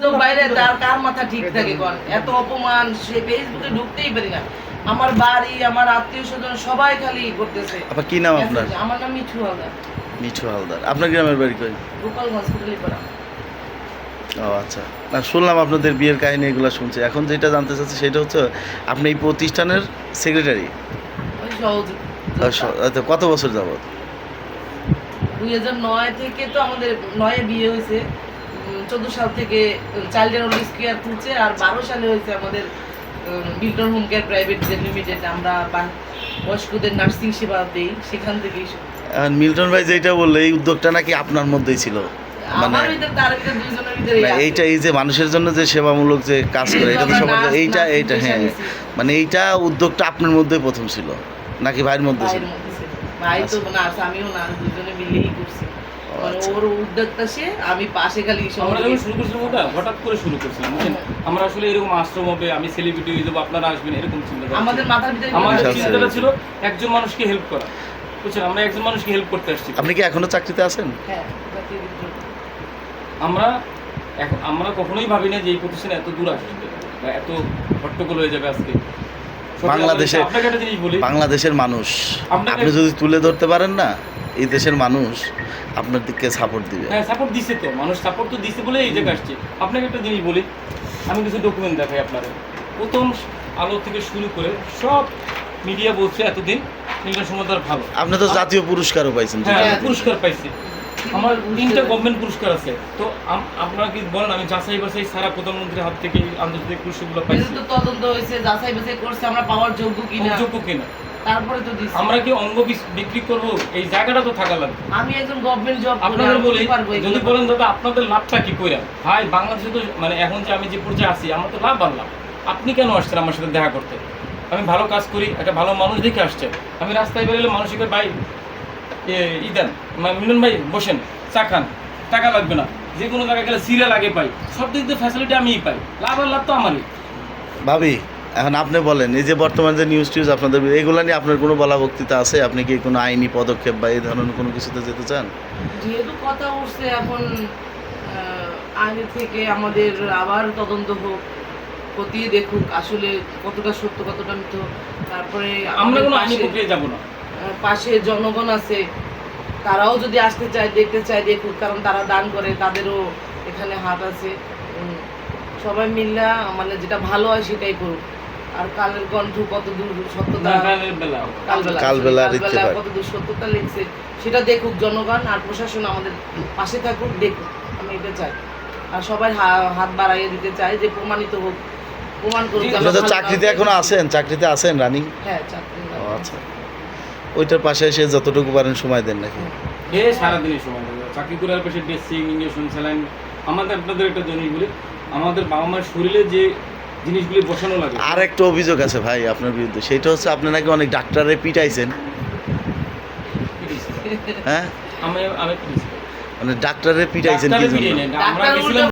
তো বাইরে তার কার মাথা ঠিক থাকে কোন এত অপমান সে ফেসবুকে ঢুকতেই পারি না আমার বাড়ি আমার আত্মীয়-স্বজন সবাই খালি করতেছে আপনার কি নাম আপনার? আমার নাম মিঠু হালদার। মিঠু হালদার। আপনার গ্রামের বাড়ি কই? গোপাল হসপিটালে পড়া। ও আচ্ছা। না শুনলাম আপনাদের বিয়ের কাহিনী এগুলো শুনছি। এখন যেটা জানতে চাচ্ছি সেটা হচ্ছে আপনি এই প্রতিষ্ঠানের সেক্রেটারি। ওই সহজ কত বছর যাবত? 2009 থেকে তো আমাদের 9 এ বিয়ে হয়েছে। 14 সাল থেকে চাইল্ড অ্যান্ড ওল্ড কেয়ার খুলছে আর 12 সালে হয়েছে আমাদের বিল্টন হোম কেয়ার প্রাইভেট লিমিটেড। আমরা বয়স্কদের নার্সিং সেবা দেই সেখান থেকেই। মিল্টন ভাই যেটা বললো এই উদ্যোগটা নাকি আপনার মধ্যেই ছিল, মানে এইটা এই যে মানুষের জন্য যে সেবামূলক যে কাজ করে এটা তো সবার এইটা হ্যাঁ, মানে এইটা উদ্যোগটা আপনার মধ্যেই প্রথম ছিল নাকি ভাইয়ের মধ্যে ছিল? ভাই তো নার্স, আমিও নার্স, দুজনে মিলেই করছি। ওর উদ্যোগটা সে, আমি পাশে খালি। আমরা যখন শুরু করছিলাম ওটা হঠাৎ করে শুরু করছিলাম, আমরা আসলে এরকম আশ্রম হবে, আমি সেলিব্রিটি হয়ে যাবো, আপনারা আসবেন, এরকম চিন্তা আমাদের মাথার ভিতরে আমাদের চিন্তাটা ছিল একজন মানুষকে হেল্প করা, বুঝছেন? আমরা একজন মানুষকে হেল্প করতে আসছি। আপনি কি এখনো চাকরিতে আছেন? হ্যাঁ, আমরা কখনোই ভাবি না যে এই প্রতিষ্ঠানে এত দূর আসবে বা এত হট্টগোল হয়ে যাবে আজকে। বাংলাদেশের মানুষ আপনি যদি তুলে ধরতে পারেন না, এই দেশের মানুষ আপনার দিকে সাপোর্ট দিবে। হ্যাঁ, সাপোর্ট দিছে তো, মানুষ সাপোর্ট তো দিছে বলে এই জায়গায় আসছে। আপনাকে একটা জিনিস বলি, আমি কিছু ডকুমেন্ট দেখাই আপনাদের। প্রথম আলো থেকে শুরু করে সব মিডিয়া বলছে এতদিন মিল্টন সমদ্দার ভালো। আপনি তো জাতীয় পুরস্কারও পাইছেন। হ্যাঁ, পুরস্কার পাইছি, আমার 3টা গভর্নমেন্ট পুরস্কার আছে। তো আপনারা কি বলেন, আমি যাচাই বাছাই সারা প্রধানমন্ত্রীর হাত থেকে আন্তর্জাতিক পুরস্কারগুলো পাইছি। তো তদন্ত হয়েছে, যাচাই বাছাই করছে আমরা পাওয়ার যোগ্য কিনা, তারপরে তো দিছি। আমরা কি অঙ্গ বিক্রি করব? এই জায়গাটা তো থাকা লাগবে। আমি একজন গভর্নমেন্ট জব আপনাদের বলি, যদি বলেন দাদা আপনাদের লাভটা কি কইরা ভাই, বাংলাদেশে তো মানে এখন যে আমি যে পর্যায়ে আছি আমার তো লাভ আনলাম। আপনি কেন আসছেন আমার সাথে দেখা করতে? আমি ভালো কাজ করি, একটা ভালো মানুষ দেখে আসছে। আমি রাস্তায় বেরোলে মানুষকে ভাই দেন, মিলন ভাই বসেন, চা খান, টাকা লাগবে না, যে কোনো জায়গায় গেলে সিরিয়াল আগে পাই, সব দিক দিয়ে ফ্যাসিলিটি আমিই পাই, লাভ আর লাভ তো আমারই। ভাবি এখন আপনি বলেন, এই যে বর্তমান যে নিউজ টিউজ আপনাদের এগুলো নিয়ে আপনার কোনো বলা বক্তৃতা আছে? আপনি কি কোনো আইনি পদক্ষেপ বা এই ধরনের কোনো কিছুতে যেতে চান? যেহেতু কথা উঠছে এখন আইনি থেকে আমাদের আবার তদন্ত হোক, খতিয়ে দেখুক আসলে কতটা সত্য কতটা মিথ্য। তারপরে আমরা কোনো আইনি প্রক্রিয়া যাব না। পাশে জনগণ আছে, তারাও যদি আসতে চায় দেখতে চায় দেখুক, কারণ তারা দান করে, তাদেরও এখানে হাত আছে। সবাই মিল্লা মানে যেটা ভালো হয় সেটাই করুক। আর কালের কণ্ঠ কতদূর সত্যতা, কালবেলা কতদূর সত্যতা লিখছে সেটা দেখুক জনগণ, আর প্রশাসন আমাদের পাশে থাকুক, দেখুক। আমি এটা চাই, আর সবাই হাত বাড়াইয়ে দিতে চাই যে প্রমাণিত হোক, প্রমাণ করুক। চাকরিতে এখনো আছেন? চাকরিতে আছেন রানিং? হ্যাঁ, চাকরি। আচ্ছা, ওইটার পাশে এসে যতটুকু পারেন সময় দেন নাকি? সারাদিনই সময় দেবে চাকরি করে, পাশে ড্রেসিং, ইঞ্জেকশন, স্যালাইন। আমাদের আপনাদের একটা জিনিস বলি, আমাদের বাবা মার শরীরে যে জিনিসগুলি বসানো লাগে। আর একটা অভিযোগ আছে ভাই আপনার বিরুদ্ধে, সেটা হচ্ছে আপনি নাকি অনেক ডাক্তারে পিটাইছেন। হ্যাঁ, আমি মানে ডাক্তারে পিটাইছেন কি জন্য? আমরা গেছিলাম